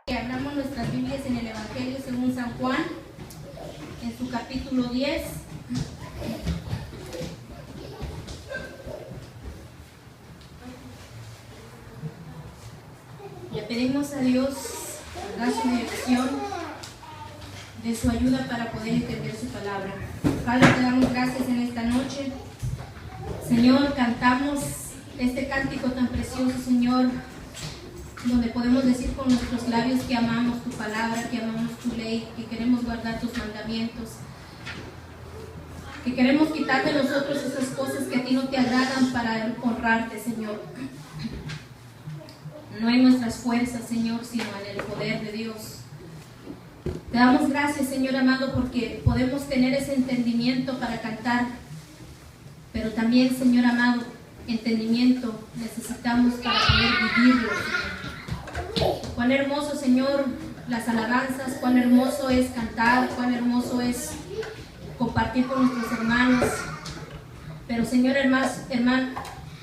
Abramos nuestras Biblias en el Evangelio según San Juan, en su capítulo 10. Le pedimos a Dios, ¿verdad?, su dirección, de su ayuda para poder entender su palabra. Padre, te damos gracias en esta noche. Señor, cantamos este cántico tan precioso, Señor, donde podemos decir con nuestros labios que amamos tu palabra, que amamos tu ley, que queremos guardar tus mandamientos, que queremos quitar de nosotros esas cosas que a ti no te agradan para honrarte, Señor. No en nuestras fuerzas, Señor, sino en el poder de Dios. Te damos gracias, Señor amado, porque podemos tener ese entendimiento para cantar, pero también, Señor amado, entendimiento necesitamos para poder vivirlo, Señor. Cuán hermoso, Señor, las alabanzas, cuán hermoso es cantar, cuán hermoso es compartir con nuestros hermanos. Pero, Señor,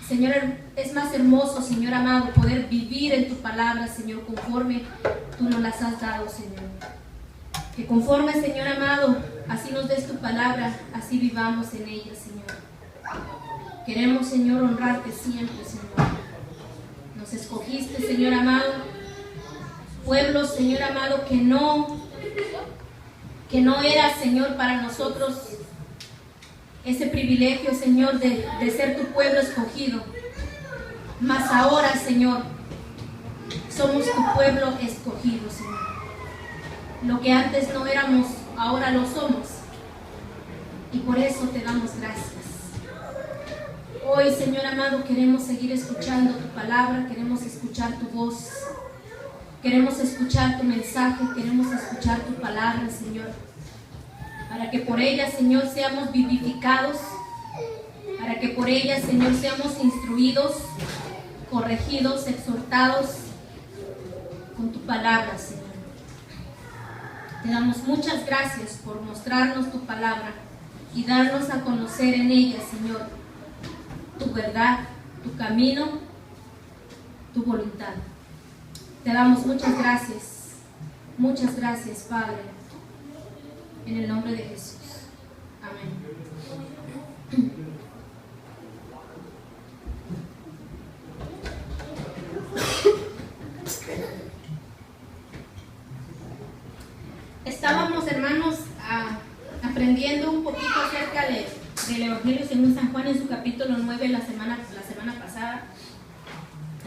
Señor, es más hermoso, Señor amado, poder vivir en tu palabra, Señor, conforme tú nos las has dado, Señor. Que conforme, Señor amado, así nos des tu palabra, así vivamos en ella, Señor. Queremos, Señor, honrarte siempre, Señor. Nos escogiste, Señor amado, pueblo, Señor amado, que no era, Señor, para nosotros ese privilegio, Señor, de ser tu pueblo escogido. Mas ahora, Señor, somos tu pueblo escogido, Señor. Lo que antes no éramos, ahora lo somos. Y por eso te damos gracias. Hoy, Señor amado, queremos seguir escuchando tu palabra, queremos escuchar tu voz, queremos escuchar tu mensaje, queremos escuchar tu palabra, Señor, para que por ella, Señor, seamos vivificados, para que por ella, Señor, seamos instruidos, corregidos, exhortados con tu palabra, Señor. Te damos muchas gracias por mostrarnos tu palabra y darnos a conocer en ella, Señor, tu verdad, tu camino, tu voluntad. Te damos muchas gracias, Padre, en el nombre de Jesús. Amén. Estábamos, hermanos, aprendiendo un poquito acerca del Evangelio según San Juan en su capítulo 9 la semana pasada.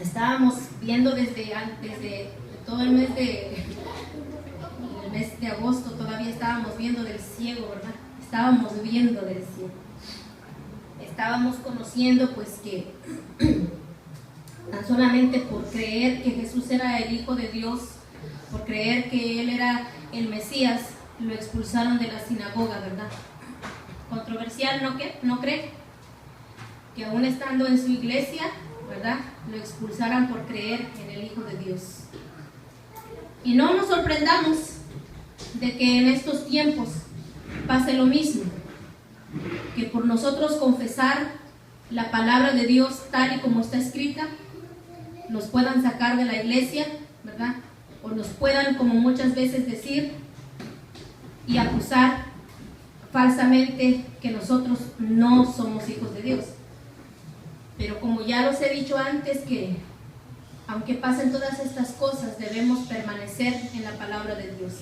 Estábamos viendo desde todo el mes de agosto, todavía estábamos viendo del ciego, ¿verdad? Estábamos viendo del ciego. Estábamos conociendo, pues, que tan solamente por creer que Jesús era el Hijo de Dios, por creer que Él era el Mesías, lo expulsaron de la sinagoga, ¿verdad? Controversial, ¿no cree? Que aún estando en su iglesia, ¿verdad?, lo expulsaran por creer en el Hijo de Dios. Y no nos sorprendamos de que en estos tiempos pase lo mismo, que por nosotros confesar la palabra de Dios tal y como está escrita, nos puedan sacar de la iglesia, ¿verdad?, o nos puedan, como muchas veces, decir y acusar falsamente que nosotros no somos hijos de Dios. Pero como ya los he dicho antes, que aunque pasen todas estas cosas, debemos permanecer en la palabra de Dios.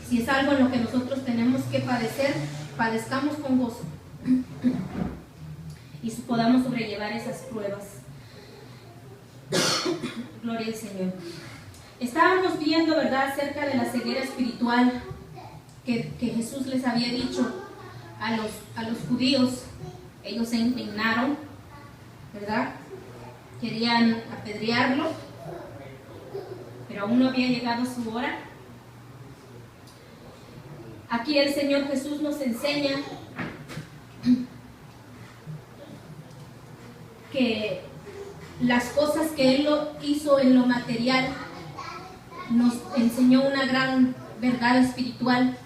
Si es algo en lo que nosotros tenemos que padecer, padezcamos con gozo y podamos sobrellevar esas pruebas. Gloria al Señor. Estábamos viendo, ¿verdad?, acerca de la ceguera espiritual que Jesús les había dicho a los judíos. Ellos se indignaron, ¿verdad? Querían apedrearlo, pero aún no había llegado su hora. Aquí el Señor Jesús nos enseña que las cosas que Él hizo en lo material, nos enseñó una gran verdad espiritual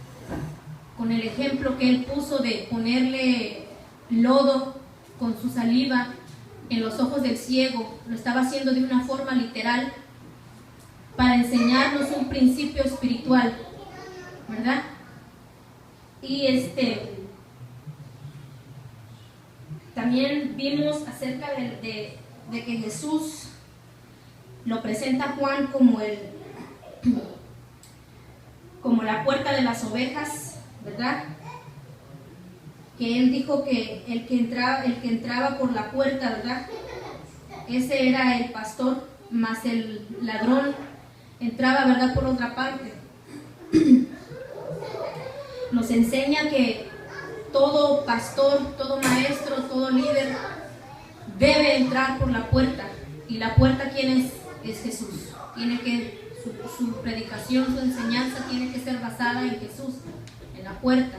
con el ejemplo que Él puso de ponerle lodo con su saliva en los ojos del ciego. Lo estaba haciendo de una forma literal, para enseñarnos un principio espiritual, ¿verdad? Y también vimos acerca de que Jesús lo presenta Juan como la puerta de las ovejas, ¿verdad? Que él dijo que el que entraba por la puerta, ¿verdad? Ese era el pastor, más el ladrón entraba, ¿verdad?, por otra parte. Nos enseña que todo pastor, todo maestro, todo líder debe entrar por la puerta. ¿Y la puerta quién es? Es Jesús. Su predicación, su enseñanza tiene que ser basada en Jesús, en la puerta.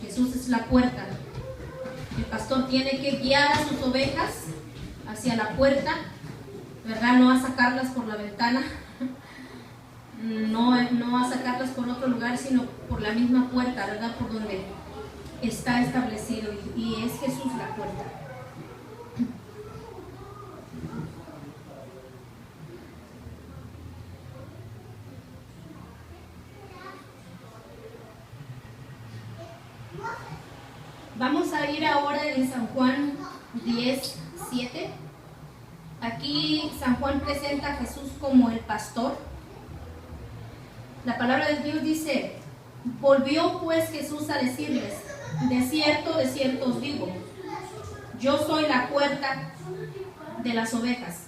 Jesús es la puerta. El pastor tiene que guiar a sus ovejas hacia la puerta, ¿verdad? No a sacarlas por la ventana, no a sacarlas por otro lugar, sino por la misma puerta, ¿verdad? Por donde está establecido, y es Jesús la puerta. Vamos a ir ahora en San Juan 10:7. Aquí San Juan presenta a Jesús como el pastor. La palabra de Dios dice: volvió pues Jesús a decirles: de cierto os digo, yo soy la puerta de las ovejas.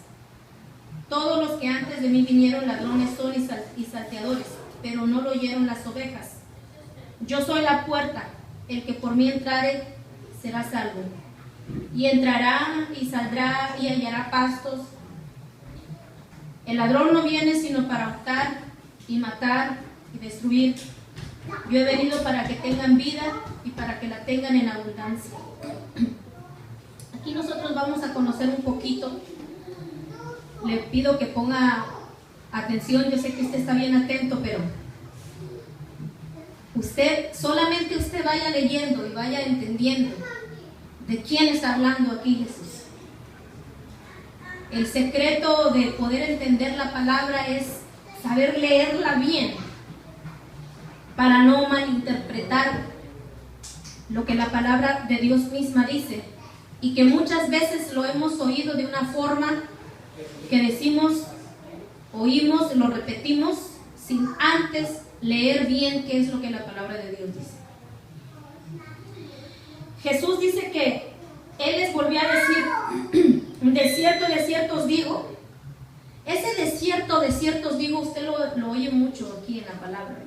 Todos los que antes de mí vinieron ladrones son y salteadores, pero no lo oyeron las ovejas. Yo soy la puerta. El que por mí entrare será salvo, y entrará y saldrá y hallará pastos. El ladrón no viene sino para hurtar y matar y destruir. Yo he venido para que tengan vida y para que la tengan en abundancia. Aquí nosotros vamos a conocer un poquito. Le pido que ponga atención. Yo sé que usted está bien atento, pero solamente usted vaya leyendo y vaya entendiendo de quién está hablando aquí Jesús. El secreto de poder entender la palabra es saber leerla bien, para no malinterpretar lo que la palabra de Dios misma dice, y que muchas veces lo hemos oído de una forma que decimos, oímos, lo repetimos sin antes leer bien qué es lo que la palabra de Dios dice. Jesús dice que Él les volvió a decir: de cierto os digo. Ese de cierto os digo, usted lo oye mucho aquí en la palabra.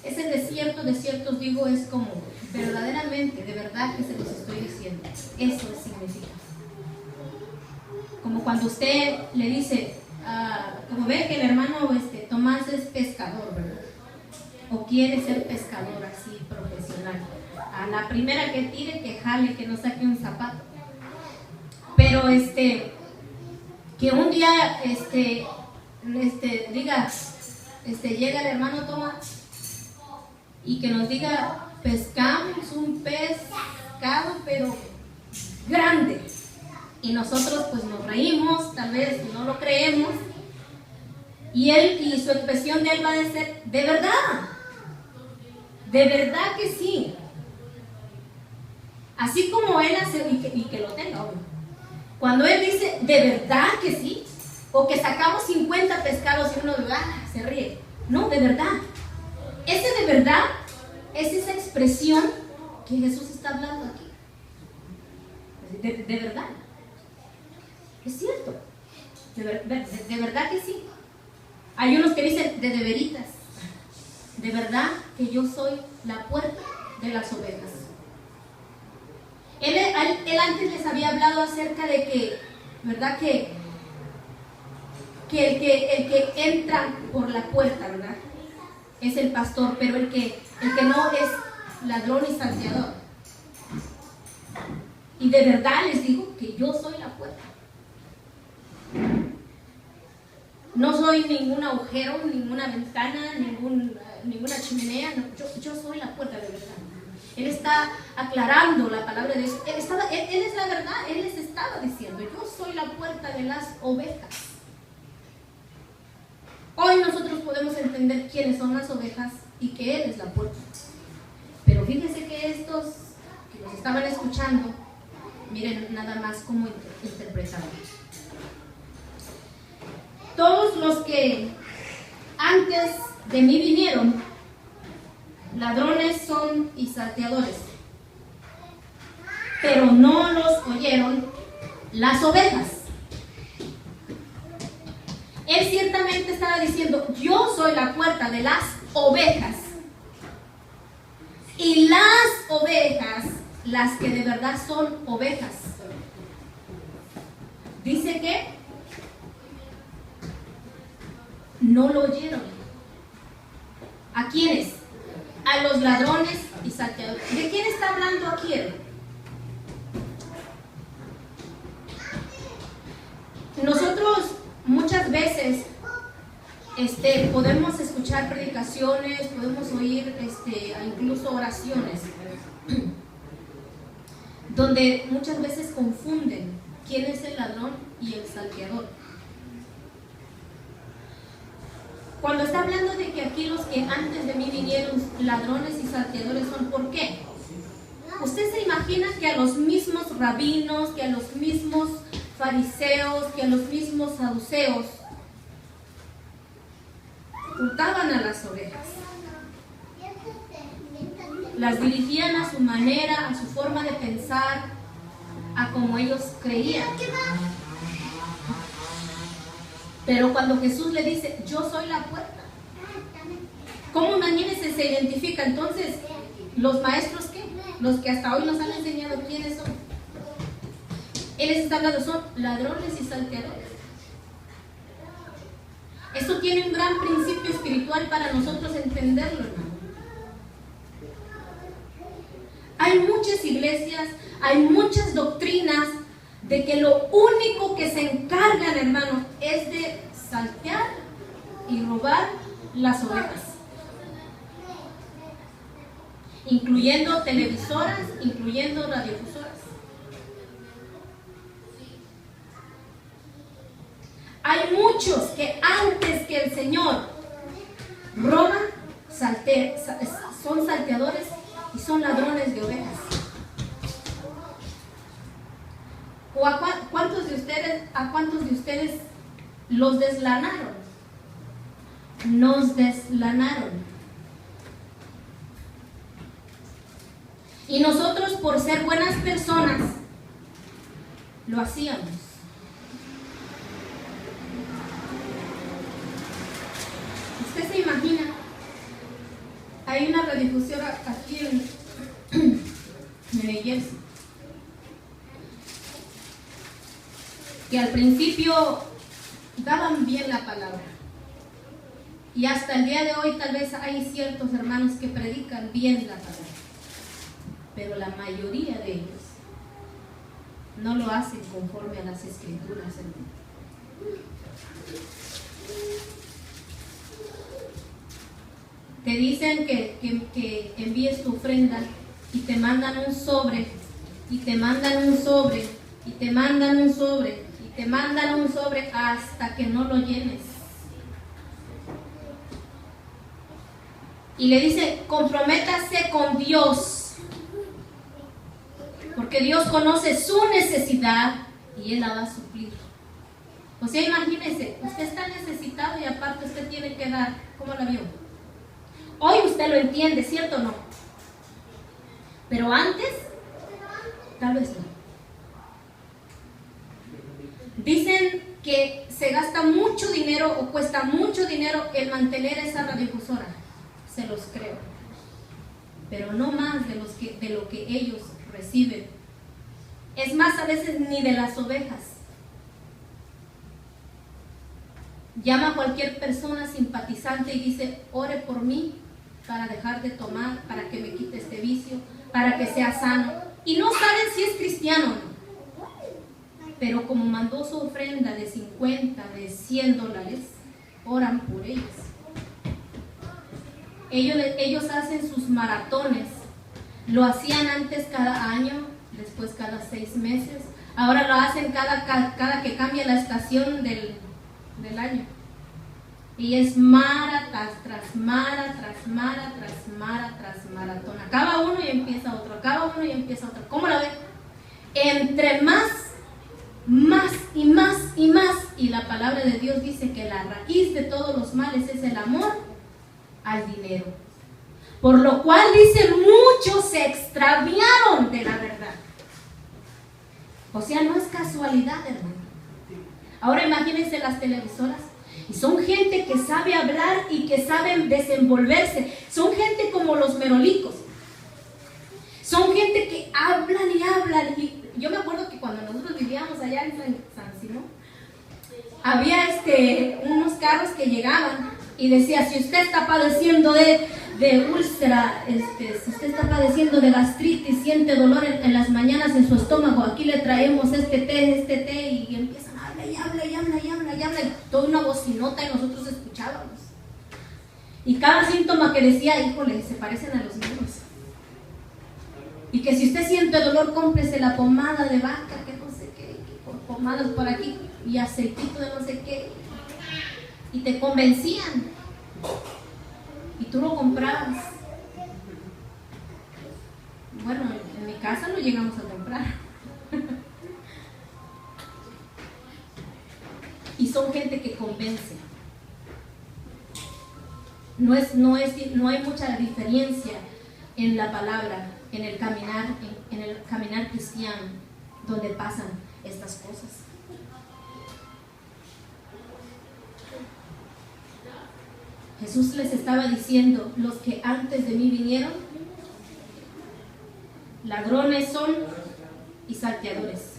Ese de cierto os digo es como verdaderamente, de verdad que se los estoy diciendo. Eso significa. Como cuando usted le dice, como ve que el hermano Tomás es pescador, ¿verdad? O quiere ser pescador así profesional. A la primera que tire, que jale, que no saque un zapato. Pero que un día diga, llega el hermano Tomás y que nos diga: pescamos un pescado pero grande, y nosotros pues nos reímos, tal vez no lo creemos, y su expresión de él va a ser: de verdad que sí. Así como él hace, y que lo tenga, obvio. Cuando él dice de verdad que sí, o que sacamos 50 pescados y uno se ríe. No, de verdad. Ese de verdad es esa expresión que Jesús está hablando aquí. De verdad. Es cierto. De verdad que sí. Hay unos que dicen de veritas. De verdad que yo soy la puerta de las ovejas. Él antes les había hablado acerca de que, ¿verdad? Que el que entra por la puerta, ¿verdad?, es el pastor, pero el que no es ladrón y salteador. Y de verdad les digo que yo soy la puerta. No soy ningún agujero, ninguna ventana, ninguna chimenea. No, yo soy la puerta de verdad. Él está aclarando la palabra de Dios. Él es la verdad. Él les estaba diciendo: yo soy la puerta de las ovejas. podemos entender quiénes son las ovejas y que Él es la puerta. Pero fíjense que estos que nos estaban escuchando, miren nada más cómo interpretaron. Todos los que antes de mí vinieron, ladrones son y salteadores, pero no los oyeron las ovejas. Él ciertamente estaba diciendo, yo soy la puerta de las ovejas. Y las ovejas, las que de verdad son ovejas, dice que no lo oyeron. ¿A quiénes? A los ladrones y salteadores. ¿De quién está hablando aquí él? Nosotros muchas veces podemos escuchar predicaciones, podemos oír incluso oraciones, donde muchas veces confunden quién es el ladrón y el salteador. Cuando está hablando de que aquí los que antes de mí vinieron ladrones y salteadores son, ¿por qué? ¿Usted se imagina que a los mismos rabinos, que a los mismos fariseos, que a los mismos saduceos hurtaban a las ovejas? Las dirigían a su manera, a su forma de pensar, a como ellos creían. Pero cuando Jesús le dice, yo soy la puerta, ¿cómo imagínense se identifica? Entonces, ¿los maestros qué? Los que hasta hoy nos han enseñado quiénes son. Él les está hablando, son ladrones y salteadores. Esto tiene un gran principio espiritual para nosotros entenderlo, hermano. Hay muchas iglesias, hay muchas doctrinas de que lo único que se encargan, hermano, es de saltear y robar las ovejas, incluyendo televisoras, incluyendo radiofusoras. Hay muchos que antes que el Señor roban, son salteadores y son ladrones de ovejas. ¿O a cuántos de ustedes los deslanaron? Nos deslanaron. Y nosotros, por ser buenas personas, lo hacíamos. ¿Usted se imagina? Hay una radiodifusora aquí en New Jersey, que al principio daban bien la palabra, y hasta el día de hoy tal vez hay ciertos hermanos que predican bien la palabra, pero la mayoría de ellos no lo hacen conforme a las escrituras, hermano. Te dicen que envíes tu ofrenda y te mandan un sobre, y te mandan un sobre, y te mandan un sobre, y te mandan un sobre hasta que no lo llenes. Y le dice, comprométase con Dios, porque Dios conoce su necesidad y Él la va a suplir. O sea, imagínese, usted está necesitado y aparte usted tiene que dar. ¿Cómo la vio? Hoy usted lo entiende, ¿cierto o no? Pero antes, tal vez no. Dicen que se gasta mucho dinero o cuesta mucho dinero el mantener esa radiodifusora. Se los creo. Pero no más de lo que ellos reciben. Es más, a veces ni de las ovejas. Llama a cualquier persona simpatizante y dice, ore por mí para dejar de tomar, para que me quite este vicio, para que sea sano. Y no saben si es cristiano o no. Pero como mandó su ofrenda de 50, de $100, oran por ellos. Ellos hacen sus maratones. Lo hacían antes cada año, después cada 6 meses. Ahora lo hacen cada que cambia la estación del año. Y es mara tras mara, tras mara, tras mara, tras maratón. Acaba uno y empieza otro, acaba uno y empieza otro. ¿Cómo la ven? Entre más y más y más. Y la palabra de Dios dice que la raíz de todos los males es el amor al dinero. Por lo cual dice, muchos se extraviaron de la verdad. O sea, no es casualidad, hermano. Ahora imagínense las televisoras. Y son gente que sabe hablar y que saben desenvolverse. Son gente como los merolicos. Son gente que hablan y hablan. Y yo me acuerdo que cuando nosotros vivíamos allá en San Simón, había unos carros que llegaban y decía, si usted está padeciendo de úlcera, si usted está padeciendo de gastritis, siente dolor en las mañanas en su estómago, aquí le traemos este té, y empiezan a hablar y habla, y toda una bocinota y nosotros escuchábamos. Y cada síntoma que decía, híjole, se parecen a los míos. Y que si usted siente dolor, cómprese la pomada de vaca, que no sé qué, pomadas por aquí, y aceitito de no sé qué. Y te convencían. Y tú lo comprabas. Bueno, en mi casa lo llegamos a comprar. Y son gente que convence. No hay mucha diferencia en la palabra, en el caminar cristiano, donde pasan estas cosas. Jesús les estaba diciendo, los que antes de mí vinieron, ladrones son y salteadores,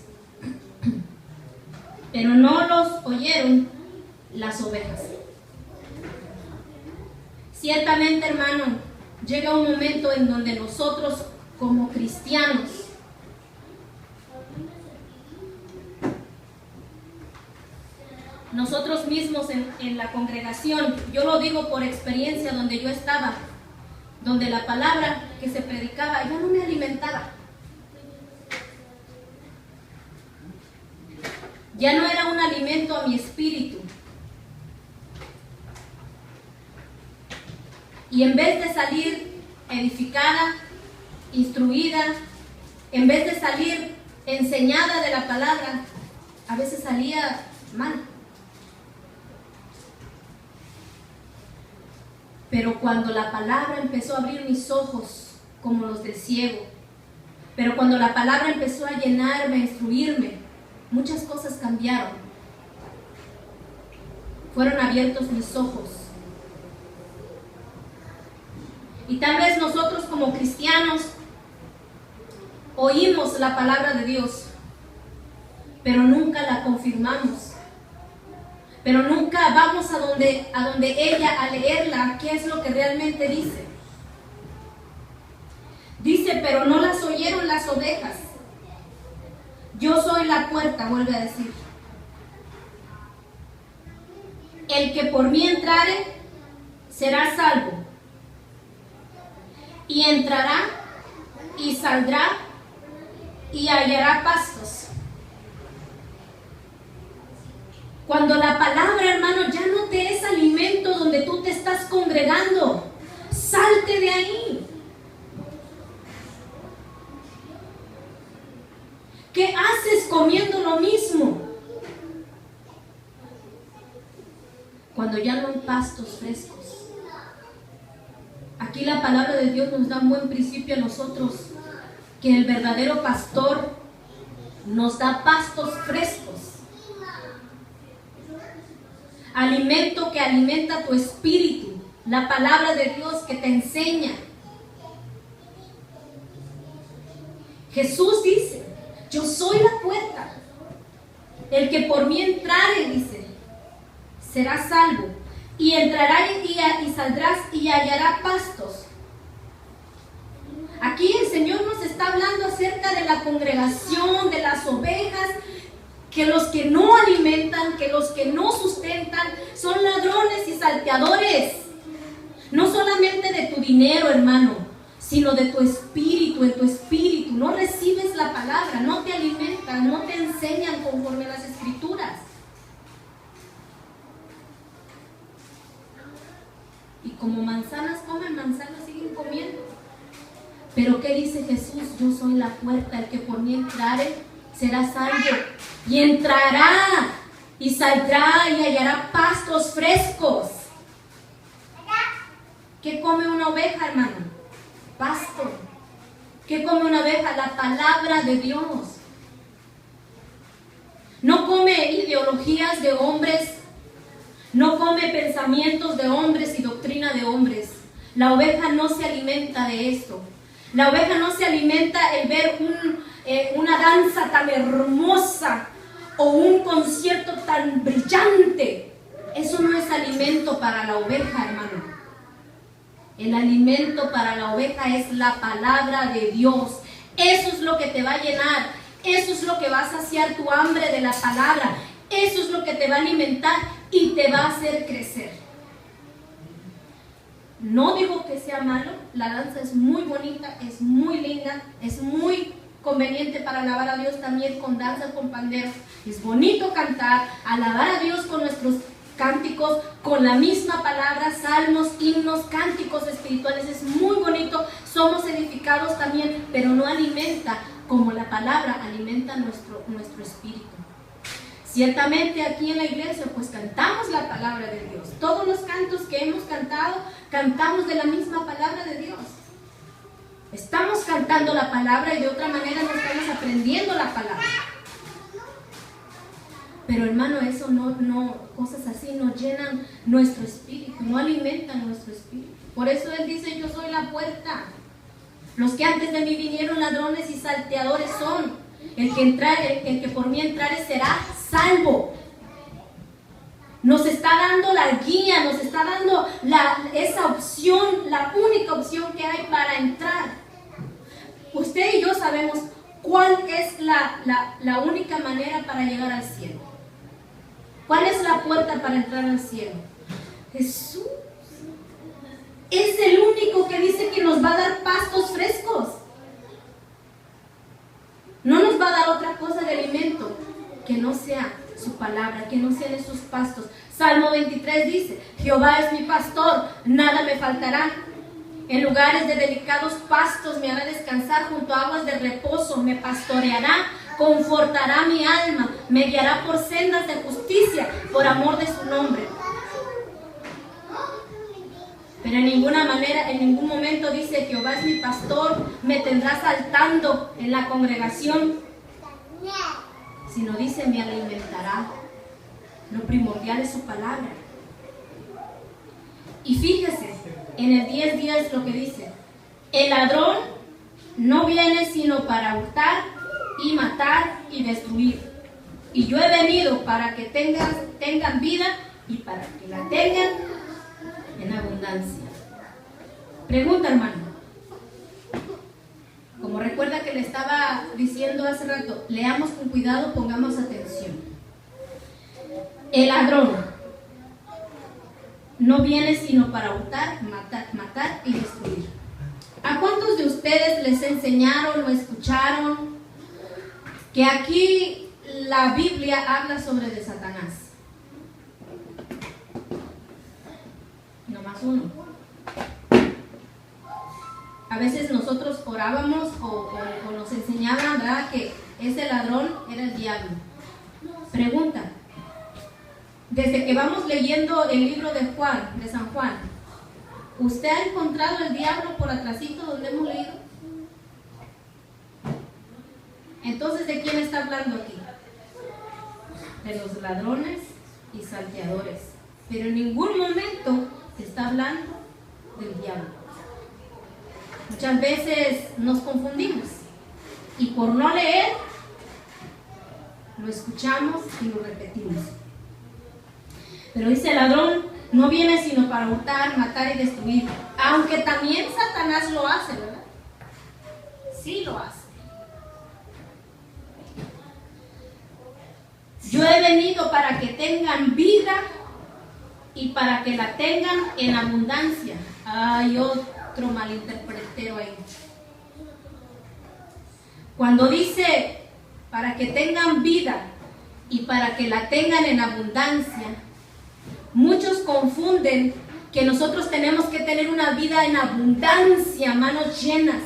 pero no los oyeron las ovejas. Ciertamente, hermano, llega un momento en donde nosotros como cristianos nosotros mismos en la congregación, yo lo digo por experiencia donde yo estaba, donde la palabra que se predicaba ya no me alimentaba, ya no era un alimento a mi espíritu, y en vez de salir edificada, instruida, en vez de salir enseñada de la palabra, a veces salía mal. Pero cuando la palabra empezó a abrir mis ojos como los del ciego, pero cuando la palabra empezó a llenarme, a instruirme, muchas cosas cambiaron. Fueron abiertos mis ojos. Y tal vez nosotros como cristianos oímos la palabra de Dios, pero nunca la confirmamos. Pero nunca vamos a donde ella a leerla, qué es lo que realmente dice. Dice, pero no las oyeron las ovejas. Yo soy la puerta, vuelve a decir. El que por mí entrare, será salvo. Y entrará, y saldrá, y hallará pastos. Cuando la palabra, hermano, ya no te es alimento donde tú te estás congregando, salte de ahí. ¿Qué haces comiendo lo mismo? Cuando ya no hay pastos frescos. Aquí la palabra de Dios nos da un buen principio a nosotros, que el verdadero pastor nos da pastos frescos. Alimento que alimenta tu espíritu, la palabra de Dios que te enseña. Jesús dice, yo soy la puerta. El que por mí entrare, dice, será salvo. Y entrará y saldrás y hallará pastos. Aquí el Señor nos está hablando acerca de la congregación, de las ovejas, que los que no alimentan, que los que no sustentan, son ladrones y salteadores. No solamente de tu dinero, hermano, sino de tu espíritu, en tu espíritu. No recibes la palabra, no te alimentan, no te enseñan conforme a las escrituras. Y como manzanas comen, manzanas siguen comiendo. Pero ¿qué dice Jesús? Yo soy la puerta, el que por mí entrare será salvo. Y entrará y saldrá y hallará pastos frescos. ¿Qué come una oveja, hermano? Pasto. ¿Qué come una oveja? La palabra de Dios. No come ideologías de hombres, no come pensamientos de hombres y doctrina de hombres. La oveja no se alimenta de esto. La oveja no se alimenta en ver una danza tan hermosa o un concierto tan brillante. Eso no es alimento para la oveja, hermano. El alimento para la oveja es la palabra de Dios. Eso es lo que te va a llenar. Eso es lo que va a saciar tu hambre de la palabra. Eso es lo que te va a alimentar y te va a hacer crecer. No digo que sea malo. La danza es muy bonita, es muy linda, es muy conveniente para alabar a Dios también con danza, con pandero. Es bonito cantar, alabar a Dios con nuestros cánticos, con la misma palabra, salmos, himnos, cánticos espirituales. Es muy bonito, somos edificados también, pero no alimenta como la palabra alimenta nuestro espíritu. Ciertamente aquí en la iglesia pues cantamos la palabra de Dios. Todos los cantos que hemos cantado, cantamos de la misma palabra de Dios. Estamos cantando la palabra y de otra manera no estamos aprendiendo la palabra. Pero hermano, eso cosas así no llenan nuestro espíritu, no alimentan nuestro espíritu. Por eso Él dice, yo soy la puerta. Los que antes de mí vinieron ladrones y salteadores son. El que por mí entrare será salvo. Nos está dando la guía, nos está dando esa opción, la única opción que hay para entrar. Usted y yo sabemos cuál es la única manera para llegar al cielo. ¿Cuál es la puerta para entrar al cielo? Jesús. Es el único que dice que nos va a dar pastos frescos. No nos va a dar otra cosa de alimento que no sea su palabra, que no sean esos pastos. Salmo 23 dice, Jehová es mi pastor, nada me faltará. En lugares de delicados pastos me hará descansar, junto a aguas de reposo me pastoreará, confortará mi alma, me guiará por sendas de justicia, por amor de su nombre. Pero en ninguna manera, en ningún momento dice, Jehová es mi pastor, me tendrá saltando en la congregación, sino dice, me alimentará. Lo primordial es su palabra. Y fíjese, en el 10:10 lo que dice, el ladrón no viene sino para hurtar y matar y destruir. Y yo he venido para que tengan vida y para que la tengan en abundancia. Pregunta, hermano. Como recuerda que le estaba diciendo hace rato, leamos con cuidado, pongamos atención. El ladrón no viene sino para hurtar, matar y destruir. ¿A cuántos de ustedes les enseñaron o escucharon que aquí la Biblia habla sobre de Satanás? Nomás uno. A veces nosotros orábamos o nos enseñaban, ¿verdad?, que ese ladrón era el diablo. Pregunta. Desde que vamos leyendo el libro de San Juan, ¿usted ha encontrado el diablo por atrásito donde hemos leído? Entonces, ¿de quién está hablando aquí? De los ladrones y salteadores. Pero en ningún momento está hablando del diablo. Muchas veces nos confundimos y por no leer, lo escuchamos y lo repetimos. Pero dice, el ladrón no viene sino para hurtar, matar y destruir. Aunque también Satanás lo hace, ¿verdad? Sí lo hace. Yo he venido para que tengan vida y para que la tengan en abundancia. Hay otro malinterpretero ahí. Cuando dice para que tengan vida y para que la tengan en abundancia, muchos confunden que nosotros tenemos que tener una vida en abundancia, manos llenas,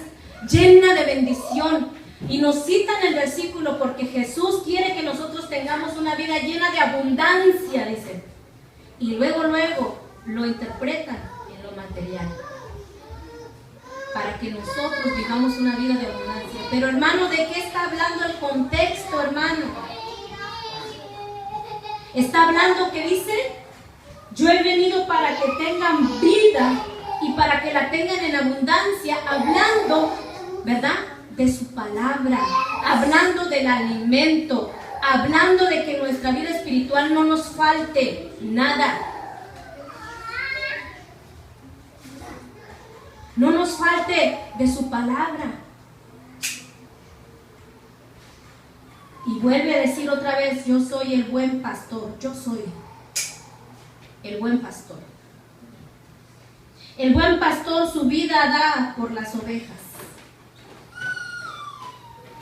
llena de bendición. Y nos citan el versículo porque Jesús quiere que nosotros tengamos una vida llena de abundancia, dice. Y luego lo interpretan en lo material, para que nosotros vivamos una vida de abundancia. Pero hermano, ¿de qué está hablando el contexto, hermano? Está hablando que dice: yo he venido para que tengan vida y para que la tengan en abundancia, hablando, ¿verdad?, de su palabra, hablando del alimento, hablando de que nuestra vida espiritual no nos falte nada. No nos falte de su palabra. Y vuelve a decir otra vez: yo soy el buen pastor. Yo soy el buen pastor. El buen pastor su vida da por las ovejas.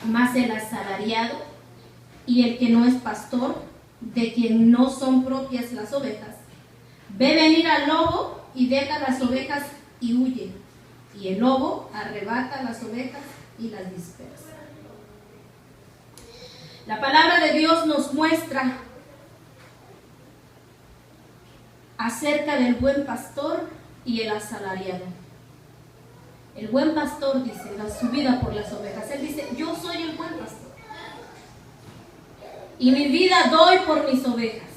Mas el asalariado y el que no es pastor, de quien no son propias las ovejas, ve venir al lobo y deja las ovejas y huye. Y el lobo arrebata las ovejas y las dispersa. La palabra de Dios nos muestra acerca del buen pastor y el asalariado. El buen pastor dice, da su vida por las ovejas. Él dice: yo soy el buen pastor y mi vida doy por mis ovejas.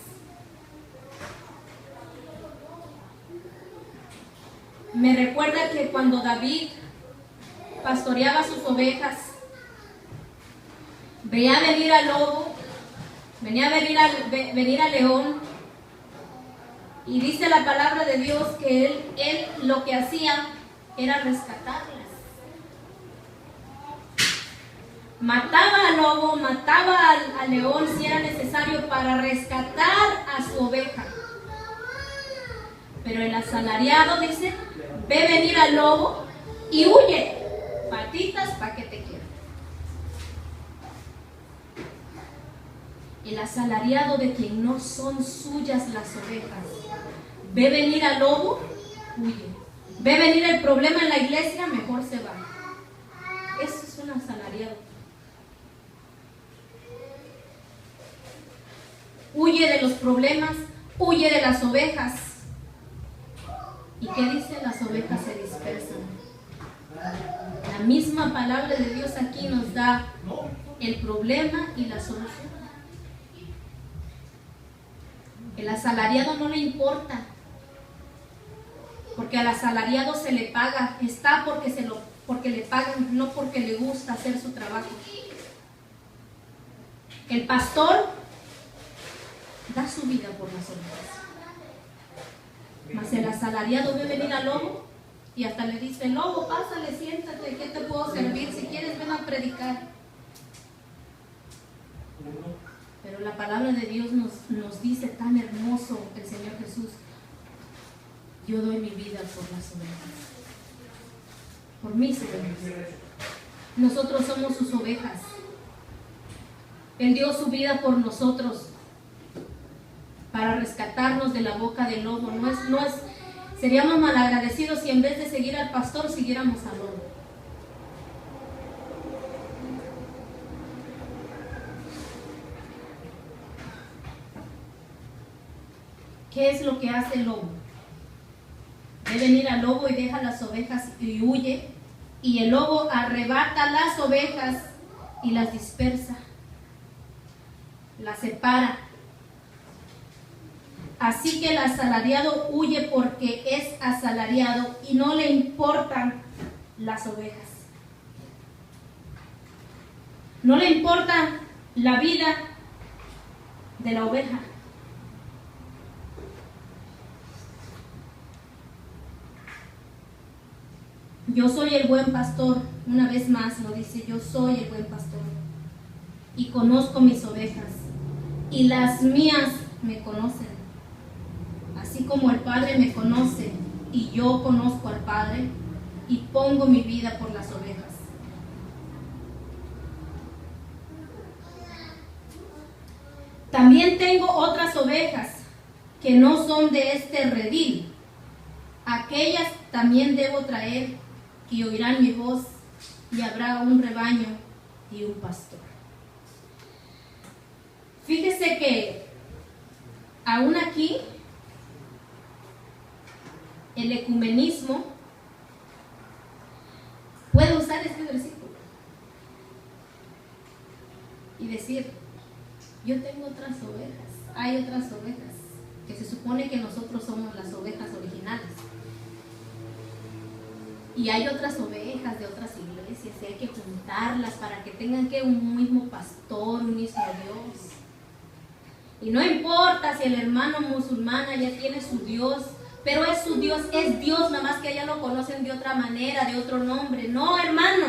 Me recuerda que cuando David pastoreaba sus ovejas, veía venir al lobo, venía venir al león, y dice la palabra de Dios que él lo que hacía era rescatarlas. Mataba al lobo, mataba al león si era necesario para rescatar a su oveja. Pero el asalariado dice: ve venir al lobo y huye. Patitas pa' que te quiera. El asalariado de quien no son suyas las ovejas, ve venir al lobo, huye. Ve venir el problema en la iglesia, mejor se va. Eso es un asalariado. Huye de los problemas, huye de las ovejas. ¿Y qué dice? Las ovejas se dispersan. La misma palabra de Dios aquí nos da el problema y la solución. El asalariado no le importa, porque al asalariado se le paga, está porque le pagan, no porque le gusta hacer su trabajo. El pastor da su vida por las ovejas. Mas el asalariado ve venir al lobo y hasta le dice: lobo, pásale, siéntate, ¿qué te puedo servir? Si quieres, ven a predicar. Pero la palabra de Dios nos dice tan hermoso el Señor Jesús: yo doy mi vida por las ovejas, por mis ovejas. Nosotros somos sus ovejas. Él dio su vida por nosotros para rescatarnos de la boca del lobo. Seríamos malagradecidos si en vez de seguir al pastor siguiéramos al lobo. ¿Qué es lo que hace el lobo? Ve venir al lobo y deja las ovejas y huye, y el lobo arrebata las ovejas y las dispersa, las separa. Así que el asalariado huye porque es asalariado y no le importan las ovejas. No le importa la vida de la oveja. Yo soy el buen pastor, una vez más lo dice: yo soy el buen pastor y conozco mis ovejas y las mías me conocen. Así como el Padre me conoce y yo conozco al Padre y pongo mi vida por las ovejas. También tengo otras ovejas que no son de este redil. aquellas también debo traer, y oirán mi voz, y habrá un rebaño y un pastor. Fíjese que aún aquí el ecumenismo puede usar este versículo y decir: yo tengo otras ovejas, hay otras ovejas, que se supone que nosotros somos las ovejas originales. Y hay otras ovejas de otras iglesias y hay que juntarlas para que tengan que un mismo pastor, un mismo Dios. Y no importa si el hermano musulmán ya tiene su Dios, pero es su Dios, es Dios, nada más que allá lo conocen de otra manera, de otro nombre. No, hermano.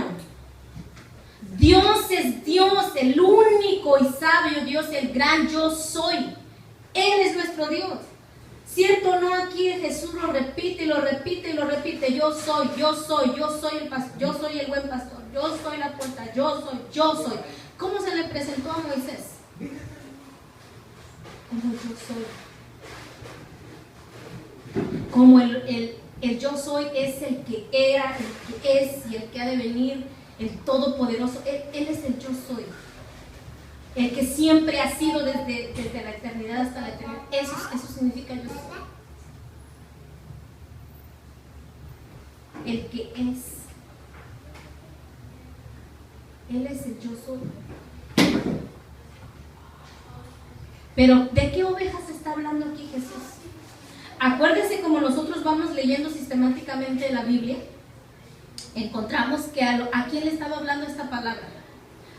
Dios es Dios, el único y sabio Dios, el gran yo soy. Él es nuestro Dios. ¿Cierto o no? Aquí Jesús lo repite y lo repite y lo repite. Yo soy el pastor, yo soy el buen pastor, yo soy la puerta, yo soy. ¿Cómo se le presentó a Moisés? Como yo soy. Como el yo soy es el que era, el que es y el que ha de venir, el todopoderoso. Él es el yo soy. El que siempre ha sido desde la eternidad hasta la eternidad. Eso significa yo soy. El que es. Él es el yo soy. Pero ¿de qué ovejas está hablando aquí Jesús? Acuérdense, como nosotros vamos leyendo sistemáticamente la Biblia, encontramos que ¿a quién le estaba hablando esta palabra?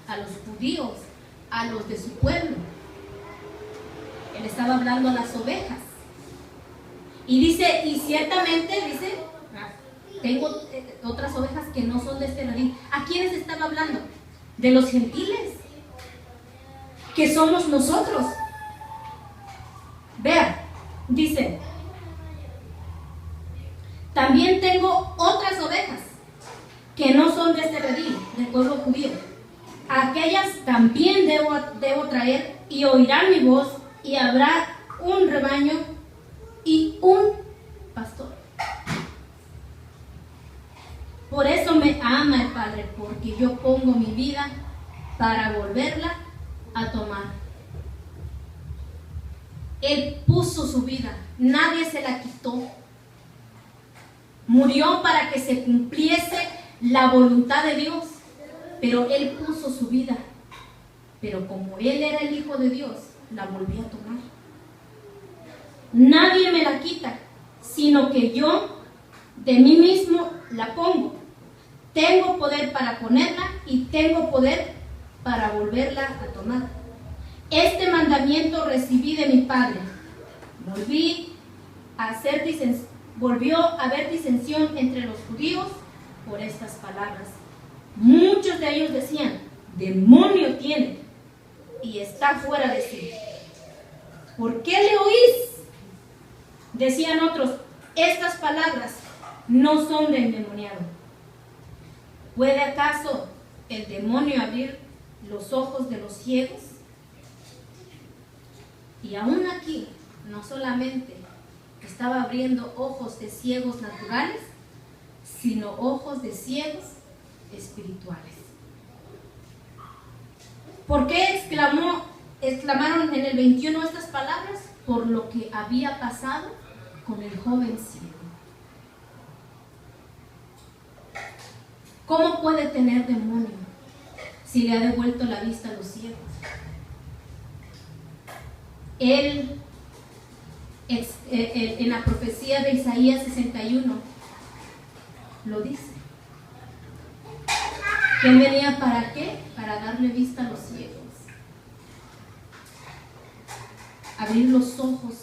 A los judíos, a los de su pueblo. Él estaba hablando a las ovejas. Y dice, y ciertamente dice, tengo otras ovejas que no son de este redil. ¿A quiénes estaba hablando? De los gentiles, que somos nosotros. Vea, dice, también tengo otras ovejas que no son de este redil, del pueblo judío. Aquellas también debo traer, y oirán mi voz, y habrá un rebaño y un pastor. Por eso me ama el Padre, porque yo pongo mi vida para volverla a tomar. Él puso su vida, nadie se la quitó. Murió para que se cumpliese la voluntad de Dios, pero Él puso su vida. Pero como Él era el Hijo de Dios, la volvió a tomar. Nadie me la quita, sino que yo de mí mismo la pongo. Tengo poder para ponerla y tengo poder para volverla a tomar. Este mandamiento recibí de mi Padre. Volvió a haber disensión entre los judíos por estas palabras. Muchos de ellos decían: demonio tiene y está fuera de sí. ¿Por qué le oís? Decían otros: estas palabras no son de endemoniado. ¿Puede acaso el demonio abrir los ojos de los ciegos? Y aún aquí, no solamente estaba abriendo ojos de ciegos naturales, sino ojos de ciegos espirituales. ¿Por qué exclamaron en el 21 estas palabras? Por lo que había pasado con el joven ciego. ¿Cómo puede tener demonio si le ha devuelto la vista a los ciegos? Él, en la profecía de Isaías 61, lo dice. ¿Que él venía para qué? Para darle vista a los ciegos. Abrir los ojos.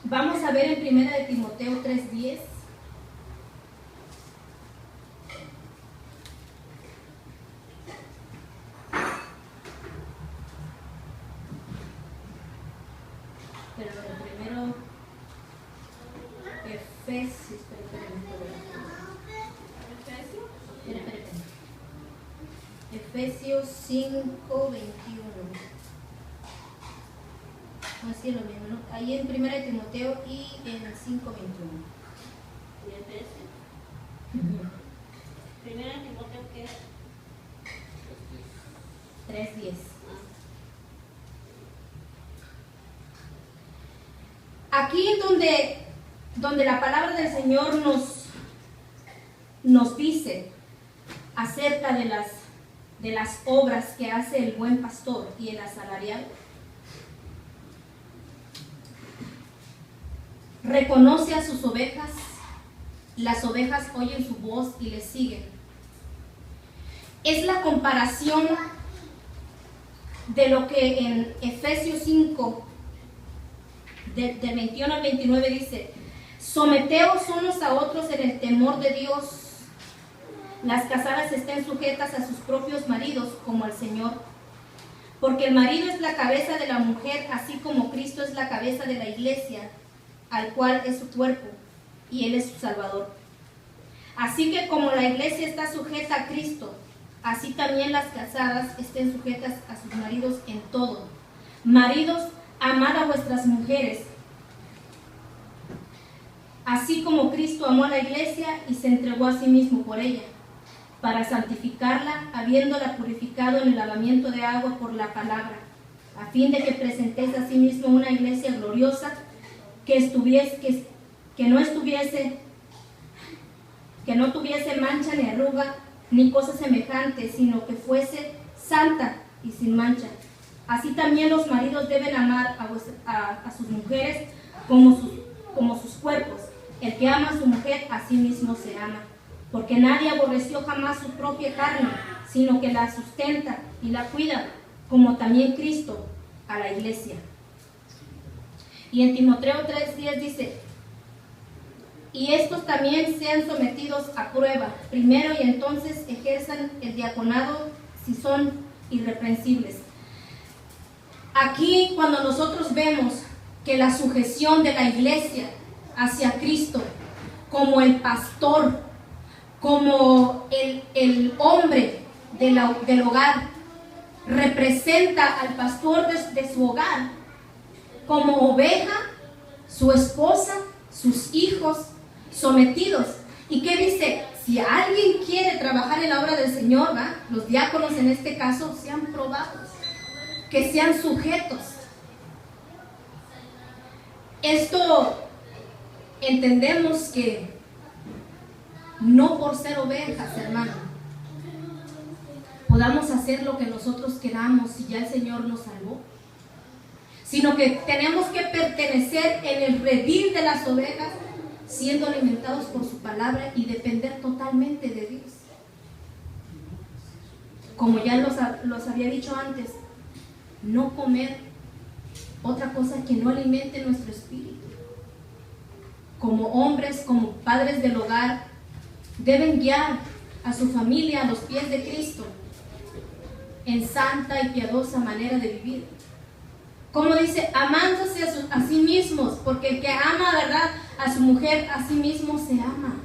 Vamos a ver en 1 de Timoteo 3:10. Pero primero Efesios. Efesios 5:21. No es decirlo mismo, ¿no? Ahí en 1 Timoteo y en 5:21. ¿Y el 13? Primera Timoteo, ¿qué? 3:10. Aquí donde la palabra del Señor nos dice acerca de las obras que hace el buen pastor y el asalariado, reconoce a sus ovejas, las ovejas oyen su voz y le siguen. Es la comparación de lo que en Efesios 5, del 21 al 29 dice: someteos unos a otros en el temor de Dios. Las casadas estén sujetas a sus propios maridos como al Señor, porque el marido es la cabeza de la mujer, así como Cristo es la cabeza de la iglesia, al cual es su cuerpo, y Él es su Salvador. Así que como la iglesia está sujeta a Cristo, así también las casadas estén sujetas a sus maridos en todo. Maridos, amad a vuestras mujeres, así como Cristo amó a la iglesia y se entregó a sí mismo por ella, para santificarla, habiéndola purificado en el lavamiento de agua por la palabra, a fin de que presentéis a sí mismo una iglesia gloriosa, que no tuviese mancha ni arruga ni cosa semejante, sino que fuese santa y sin mancha. Así también los maridos deben amar a sus mujeres como sus cuerpos. El que ama a su mujer, a sí mismo se ama. Porque nadie aborreció jamás su propia carne, sino que la sustenta y la cuida, como también Cristo a la iglesia. Y en Timoteo 3:10 dice: y estos también sean sometidos a prueba, primero, y entonces ejerzan el diaconado si son irreprensibles. Aquí, cuando nosotros vemos que la sujeción de la iglesia hacia Cristo, como el pastor, como el hombre del hogar, representa al pastor de su hogar, como oveja, su esposa, sus hijos, sometidos. ¿Y qué dice? Si alguien quiere trabajar en la obra del Señor, ¿va? Los diáconos en este caso sean probados, que sean sujetos. Esto entendemos que no por ser ovejas, hermano, podamos hacer lo que nosotros queramos si ya el Señor nos salvó, sino que tenemos que pertenecer en el redil de las ovejas, siendo alimentados por su palabra y depender totalmente de Dios. Como ya los había dicho antes, no comer otra cosa que no alimente nuestro espíritu. Como hombres, como padres del hogar, deben guiar a su familia a los pies de Cristo en santa y piadosa manera de vivir. Como dice, amándose a sí mismos, porque el que ama, ¿verdad?, a su mujer, a sí mismo se ama.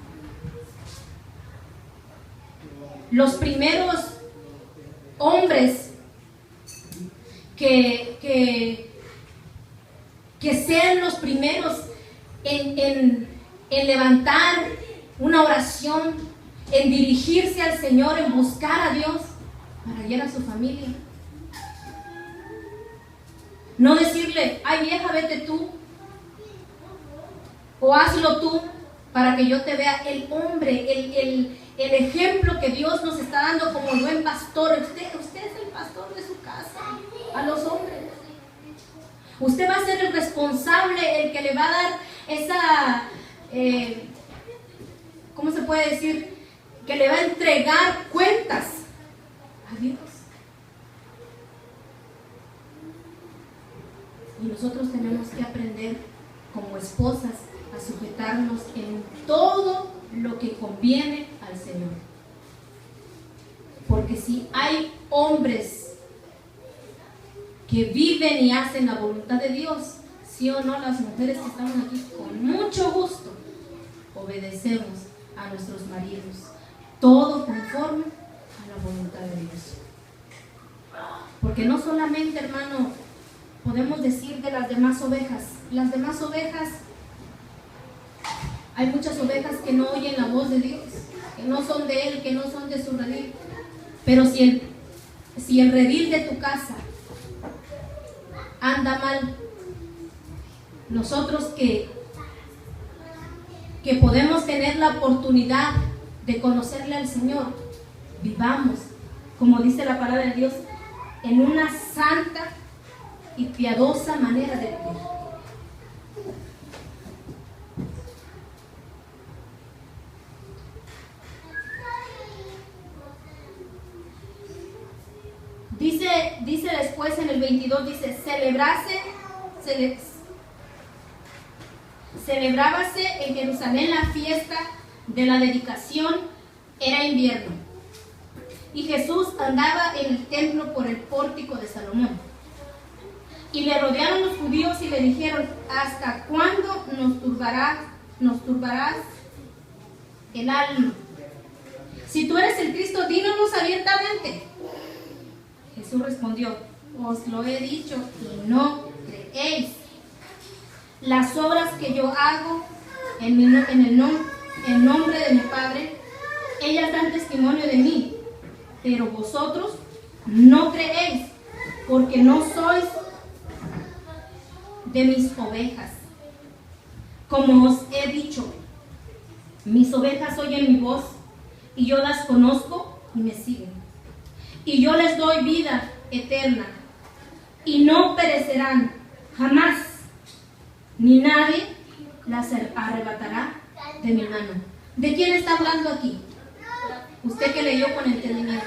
Los primeros hombres que sean los primeros en levantar una oración, en dirigirse al Señor, en buscar a Dios para guiar a su familia. No decirle: ay vieja, vete tú, o hazlo tú para que yo te vea. El hombre, el ejemplo que Dios nos está dando como buen pastor. Usted es el pastor de su casa, a los hombres. Usted va a ser el responsable, el que le va a dar esa, ¿cómo se puede decir? Que le va a entregar cuentas a Dios. Y nosotros tenemos que aprender como esposas a sujetarnos en todo lo que conviene al Señor. Porque si hay hombres que viven y hacen la voluntad de Dios, sí o no, las mujeres que estamos aquí con mucho gusto obedecemos a nuestros maridos, todo conforme a la voluntad de Dios. Porque no solamente, hermano, podemos decir de las demás ovejas? Las demás ovejas, hay muchas ovejas que no oyen la voz de Dios, que no son de Él, que no son de su redil. Pero si el redil de tu casa anda mal, nosotros que podemos tener la oportunidad de conocerle al Señor, vivamos, como dice la palabra de Dios, en una santa y piadosa manera de vivir. Dice después en el 22, dice, celebrábase en Jerusalén la fiesta de la dedicación, era invierno. Y Jesús andaba en el templo por el pórtico de Salomón. Y le rodearon los judíos y le dijeron, ¿hasta cuándo nos turbarás el alma? Si tú eres el Cristo, dínoslo abiertamente. Jesús respondió, os lo he dicho y no creéis. Las obras que yo hago en nombre de mi Padre, ellas dan testimonio de mí, pero vosotros no creéis, porque no sois de mis ovejas. Como os he dicho, mis ovejas oyen mi voz, y yo las conozco y me siguen. Y yo les doy vida eterna, y no perecerán jamás, ni nadie las arrebatará de mi mano. ¿De quién está hablando aquí? Usted que leyó con entendimiento.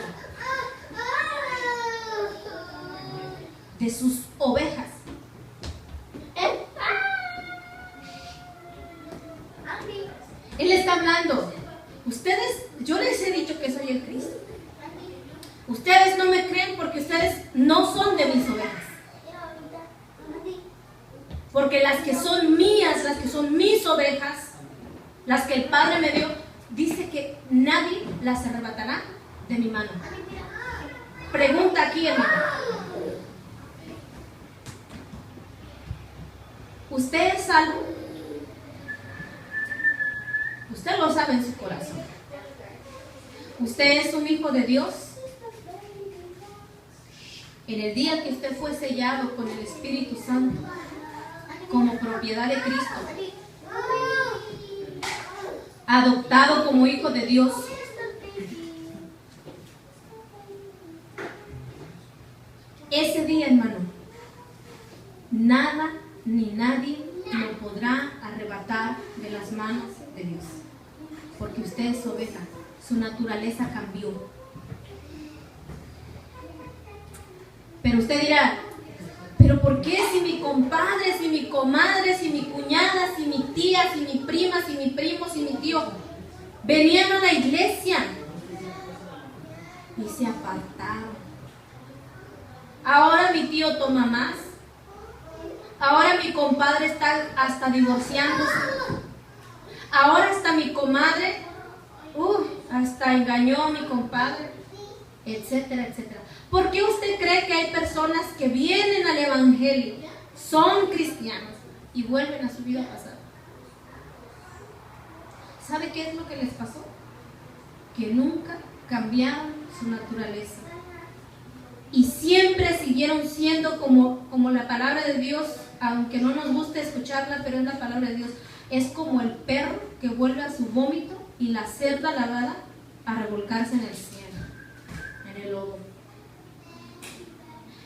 De sus ovejas. Él está hablando. Ustedes, yo les he dicho que soy el Cristo. Ustedes no me creen porque ustedes no son de mis ovejas. Porque las que son mías, las que son mis ovejas, las que el Padre me dio, dice que nadie las arrebatará de mi mano. Pregunta aquí, hermano. ¿Usted es salvo? Usted lo sabe en su corazón. ¿Usted es un hijo de Dios? En el día que usted fue sellado con el Espíritu Santo, como propiedad de Cristo, adoptado como hijo de Dios, ese día, hermano, nada ni nadie lo podrá arrebatar de las manos de Dios, porque usted es oveja, su naturaleza cambió. Pero usted dirá, ¿pero por qué si mi compadre, si mi comadre, si mi cuñada, si mi tía, si mi prima, si mi primo, si mi tío venían a la iglesia y se apartaron? Ahora mi tío toma más. Ahora mi compadre está hasta divorciándose. Ahora hasta mi comadre, hasta engañó a mi compadre, etcétera, etcétera. ¿Por qué usted cree que hay personas que vienen al Evangelio, son cristianos y vuelven a su vida pasada? ¿Sabe qué es lo que les pasó? Que nunca cambiaron su naturaleza y siempre siguieron siendo como la palabra de Dios, aunque no nos guste escucharla, pero es la palabra de Dios. Es como el perro que vuelve a su vómito y la cerda lavada a revolcarse en el cielo, en el lodo.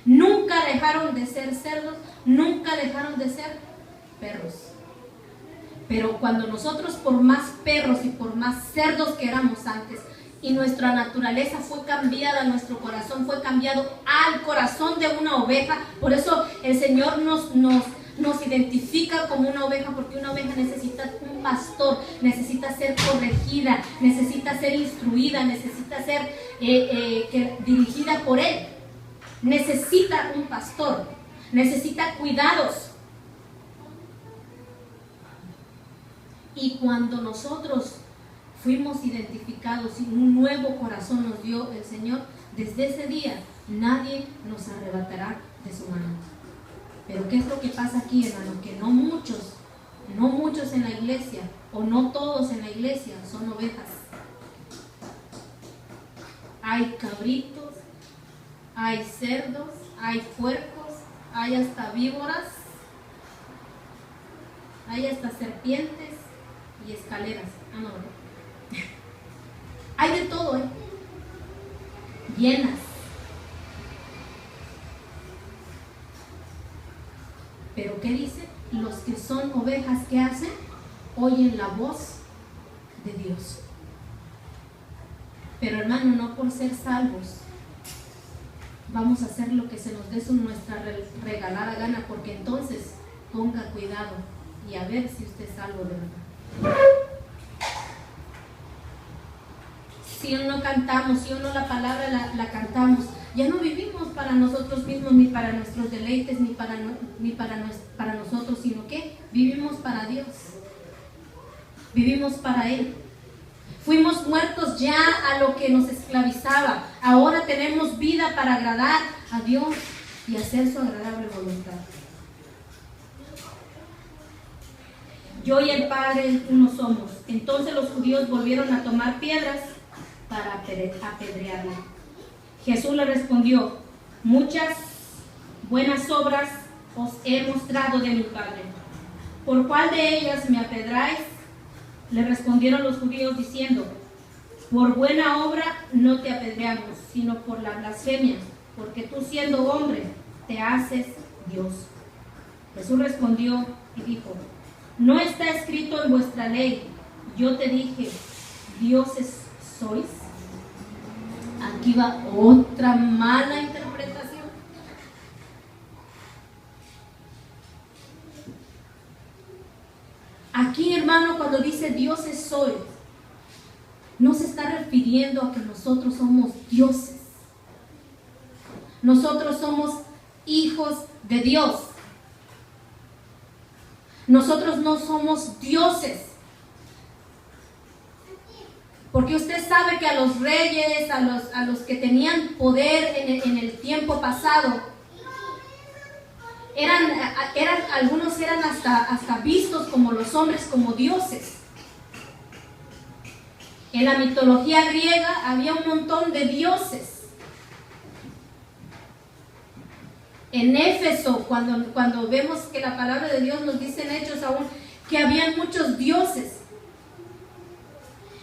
Nunca dejaron de ser cerdos, nunca dejaron de ser perros. Pero cuando nosotros, por más perros y por más cerdos que éramos antes, y nuestra naturaleza fue cambiada, nuestro corazón fue cambiado al corazón de una oveja, por eso el Señor nos identifica como una oveja, porque una oveja necesita un pastor, necesita ser corregida, necesita ser instruida, necesita ser dirigida por Él. Necesita un pastor, necesita cuidados. Y cuando nosotros fuimos identificados y un nuevo corazón nos dio el Señor, desde ese día nadie nos arrebatará de su mano. Pero ¿qué es lo que pasa aquí, hermano? Que no muchos en la iglesia, o no todos en la iglesia, son ovejas. Hay cabritos, hay cerdos, hay puercos, hay hasta víboras, hay hasta serpientes y escaleras. No. Hay de todo, llenas. Pero ¿qué dice? Los que son ovejas, ¿qué hacen? Oyen la voz de Dios. Pero hermano, no por ser salvos vamos a hacer lo que se nos dé nuestra regalada gana, porque entonces ponga cuidado y a ver si usted es salvo de verdad. Si no cantamos, si no la palabra la cantamos, ya no vivimos para nosotros mismos, ni para nuestros deleites, ni para nosotros, sino que vivimos para Dios, vivimos para Él. Fuimos muertos ya a lo que nos esclavizaba. Ahora tenemos vida para agradar a Dios y hacer su agradable voluntad. Yo y el Padre uno somos. Entonces los judíos volvieron a tomar piedras para apedrearla. Jesús le respondió: muchas buenas obras os he mostrado de mi Padre. ¿Por cuál de ellas me apedráis? Le respondieron los judíos diciendo: por buena obra no te apedreamos, sino por la blasfemia, porque tú siendo hombre te haces Dios. Jesús respondió y dijo: ¿no está escrito en vuestra ley, yo te dije, dioses sois? Aquí va otra mala interpretación. Aquí, hermano, cuando dice dioses sois, no se está refiriendo a que nosotros somos dioses. Nosotros somos hijos de Dios. Nosotros no somos dioses. Porque usted sabe que a los reyes, a los que tenían poder en el tiempo pasado, algunos eran hasta vistos como los hombres, como dioses. En la mitología griega había un montón de dioses. En Éfeso, cuando vemos que la palabra de Dios nos dice en Hechos aún que habían muchos dioses.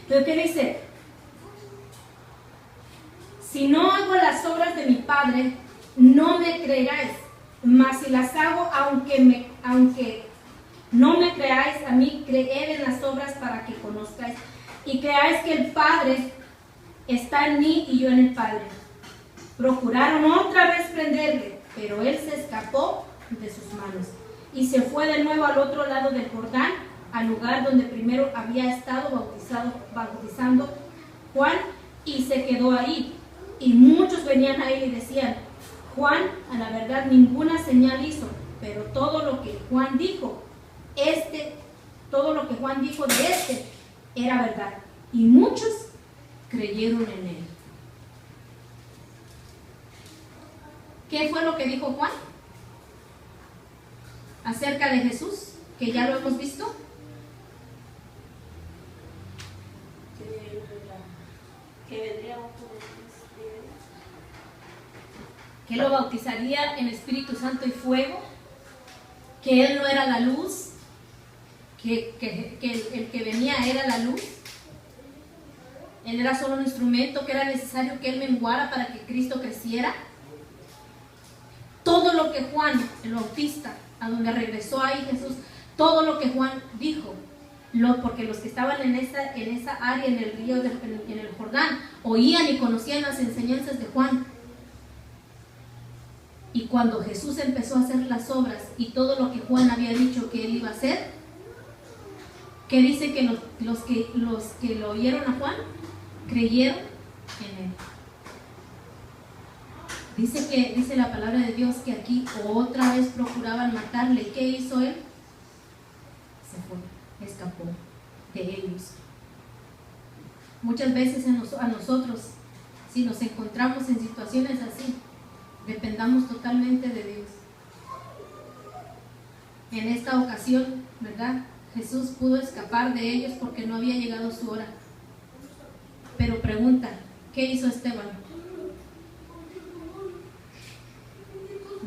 Pero ¿qué dice? Si no hago las obras de mi Padre, no me creeráis. Mas si las hago, aunque no me creáis a mí, creed en las obras para que conozcáis y creáis que el Padre está en mí y yo en el Padre. Procuraron otra vez prenderle, pero él se escapó de sus manos y se fue de nuevo al otro lado del Jordán, al lugar donde primero había estado bautizando Juan, y se quedó ahí. Y muchos venían a él y decían: Juan, a la verdad, ninguna señal hizo, pero todo lo que Juan dijo de este era verdad. Y muchos creyeron en él. ¿Qué fue lo que dijo Juan acerca de Jesús? Que ya lo hemos visto. Que vendría otro Que lo bautizaría en Espíritu Santo y fuego, que él no era la luz, que el que venía era la luz, él era solo un instrumento, que era necesario que él menguara para que Cristo creciera. Todo lo que Juan el Bautista, a donde regresó ahí Jesús, todo lo que Juan dijo, porque los que estaban en esa área, en el río, en el Jordán, oían y conocían las enseñanzas de Juan. Y cuando Jesús empezó a hacer las obras y todo lo que Juan había dicho que él iba a hacer, ¿qué dice? Que los que lo oyeron a Juan creyeron en él. Dice la palabra de Dios que aquí otra vez procuraban matarle. ¿Qué hizo él? Se fue, escapó de ellos. Muchas veces a nosotros, si nos encontramos en situaciones así, dependamos totalmente de Dios. En esta ocasión, ¿verdad? Jesús pudo escapar de ellos porque no había llegado su hora. Pero pregunta, ¿qué hizo Esteban?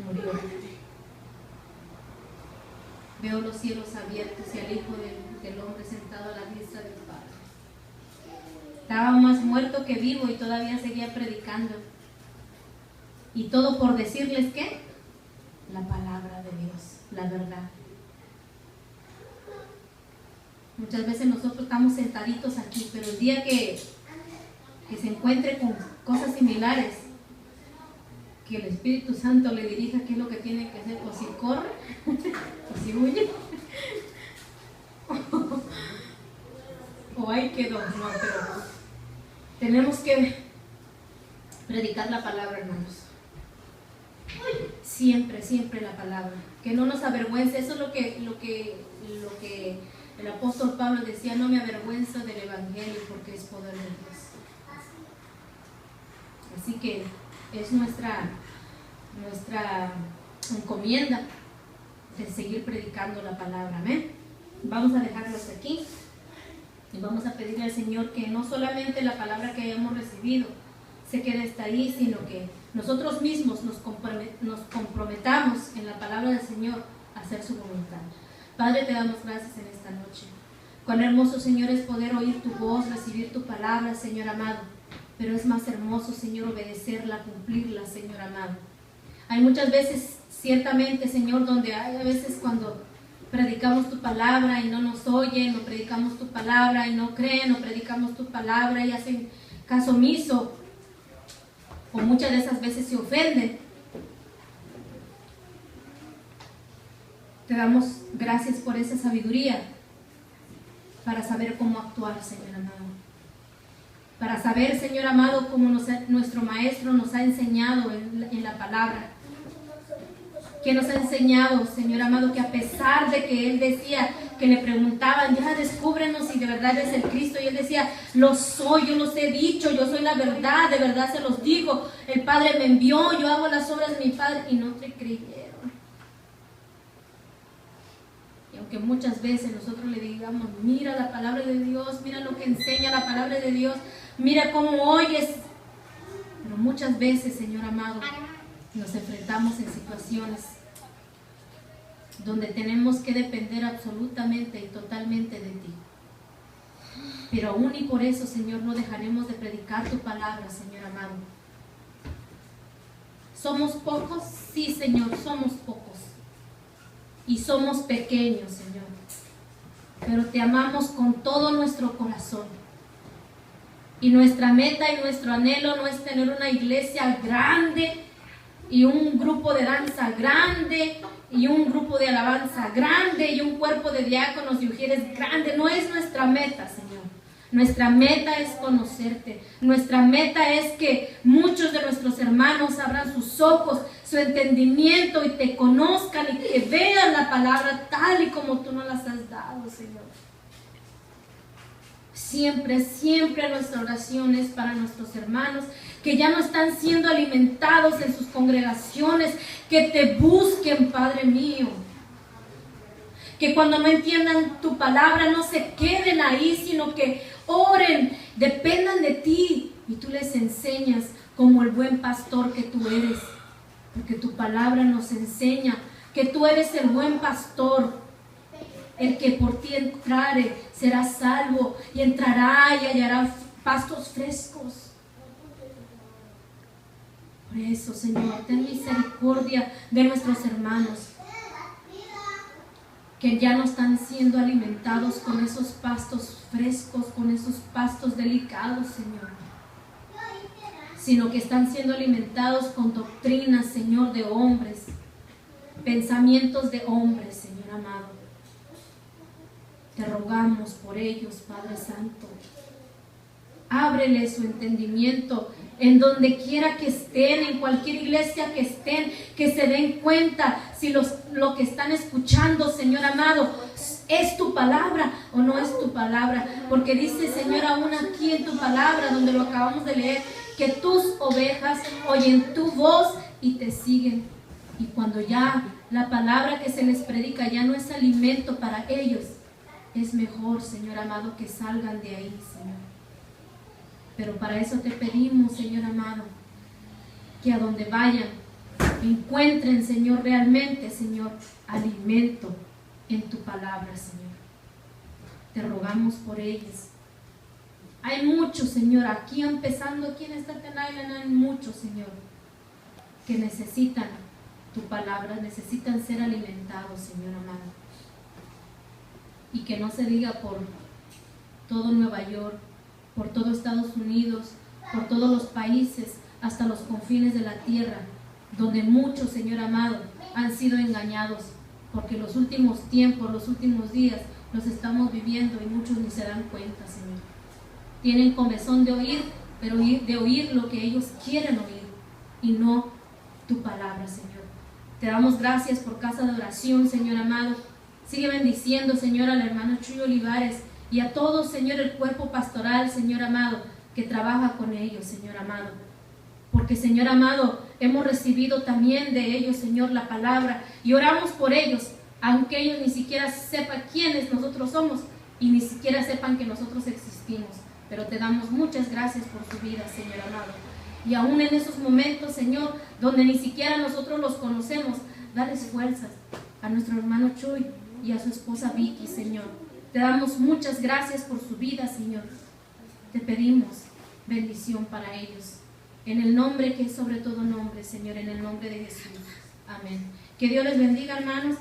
Murió. Veo los cielos abiertos y al Hijo del Hombre sentado a la diestra del Padre. Estaba más muerto que vivo y todavía seguía predicando. Y todo por decirles ¿qué? La palabra de Dios, la verdad. Muchas veces nosotros estamos sentaditos aquí, pero el día que se encuentre con cosas similares, que el Espíritu Santo le dirija qué es lo que tiene que hacer, o si corre, o si huye, o ahí quedó. No, pero tenemos que predicar la palabra, hermanos. Siempre, siempre la palabra. Que no nos avergüence. Eso es lo que el apóstol Pablo decía: no me avergüenzo del Evangelio porque es poder de Dios. Así que es nuestra encomienda de seguir predicando la palabra. Amén. Vamos a dejarlo hasta aquí y vamos a pedirle al Señor que no solamente la palabra que hayamos recibido se quede hasta ahí, sino que nosotros mismos nos comprometamos en la palabra del Señor a hacer su voluntad. Padre, te damos gracias en esta noche. Cuán hermoso, Señor, es poder oír tu voz, recibir tu palabra, Señor amado. Pero es más hermoso, Señor, obedecerla, cumplirla, Señor amado. Hay muchas veces, ciertamente, Señor, donde hay a veces cuando predicamos tu palabra y no nos oyen, o predicamos tu palabra y no creen, o predicamos tu palabra y hacen caso omiso, o muchas de esas veces se ofenden. Te damos gracias por esa sabiduría para saber cómo actuar, Señor amado. Para saber, Señor amado, cómo nuestro Maestro nos ha enseñado en la palabra. Que nos ha enseñado, Señor amado, que a pesar de que Él decía, que le preguntaban, ya descúbrenos si de verdad es el Cristo, y Él decía, lo soy, yo los he dicho, yo soy la verdad, de verdad se los digo, el Padre me envió, yo hago las obras de mi Padre, y no te creyeron. Y aunque muchas veces nosotros le digamos, mira la palabra de Dios, mira lo que enseña la palabra de Dios, mira cómo oyes, pero muchas veces, Señor amado, nos enfrentamos en situaciones donde tenemos que depender absolutamente y totalmente de ti. Pero aún y por eso, Señor, no dejaremos de predicar tu palabra, Señor amado. ¿Somos pocos? Sí, Señor, somos pocos. Y somos pequeños, Señor. Pero te amamos con todo nuestro corazón. Y nuestra meta y nuestro anhelo no es tener una iglesia grande y un grupo de danza grande y un grupo de alabanza grande y un cuerpo de diáconos y ujieres grande. No es nuestra meta, Señor. Nuestra meta es conocerte. Nuestra meta es que muchos de nuestros hermanos abran sus ojos, su entendimiento y te conozcan y que vean la palabra tal y como tú nos las has dado, Señor. Siempre, siempre nuestra oración es para nuestros hermanos que ya no están siendo alimentados en sus congregaciones, que te busquen, Padre mío. Que cuando no entiendan tu palabra no se queden ahí, sino que oren, dependan de ti y tú les enseñas como el buen pastor que tú eres. Porque tu palabra nos enseña que tú eres el buen pastor. El que por ti entrare será salvo y entrará y hallará pastos frescos. Por eso, Señor, ten misericordia de nuestros hermanos que ya no están siendo alimentados con esos pastos frescos, con esos pastos delicados, Señor, sino que están siendo alimentados con doctrinas, Señor, de hombres, pensamientos de hombres, Señor amado. Te rogamos por ellos, Padre Santo. Ábrele su entendimiento en donde quiera que estén, en cualquier iglesia que estén, que se den cuenta si lo que están escuchando, Señor amado, es tu palabra o no es tu palabra. Porque dice, Señor, aún aquí en tu palabra, donde lo acabamos de leer, que tus ovejas oyen tu voz y te siguen. Y cuando ya La palabra que se les predica ya no es alimento para ellos. Es mejor, Señor amado, que salgan de ahí, Señor. Pero para eso te pedimos, Señor amado, que a donde vayan, encuentren, Señor, realmente, Señor, alimento en tu palabra, Señor. Te rogamos por ellos. Hay muchos, Señor, aquí empezando, aquí en Staten Island, hay muchos, Señor, que necesitan tu palabra, necesitan ser alimentados, Señor amado. Y que no se diga por todo Nueva York, por todo Estados Unidos, por todos los países, hasta los confines de la tierra, donde muchos, Señor amado, han sido engañados, porque los últimos tiempos, los últimos días, los estamos viviendo y muchos ni se dan cuenta, Señor. Tienen comezón de oír, pero de oír lo que ellos quieren oír y no tu palabra, Señor. Te damos gracias por Casa de Oración, Señor amado. Sigue bendiciendo, Señor, al hermano Chuy Olivares y a todos, Señor, el cuerpo pastoral, Señor amado, que trabaja con ellos, Señor amado. Porque, Señor amado, hemos recibido también de ellos, Señor, la palabra y oramos por ellos, aunque ellos ni siquiera sepan quiénes nosotros somos y ni siquiera sepan que nosotros existimos. Pero te damos muchas gracias por su vida, Señor amado. Y aún en esos momentos, Señor, donde ni siquiera nosotros los conocemos, dales fuerzas a nuestro hermano Chuy y a su esposa Vicky, Señor. Te damos muchas gracias por su vida, Señor. Te pedimos bendición para ellos. En el nombre que es sobre todo nombre, Señor, en el nombre de Jesús. Amén. Que Dios les bendiga, hermanos.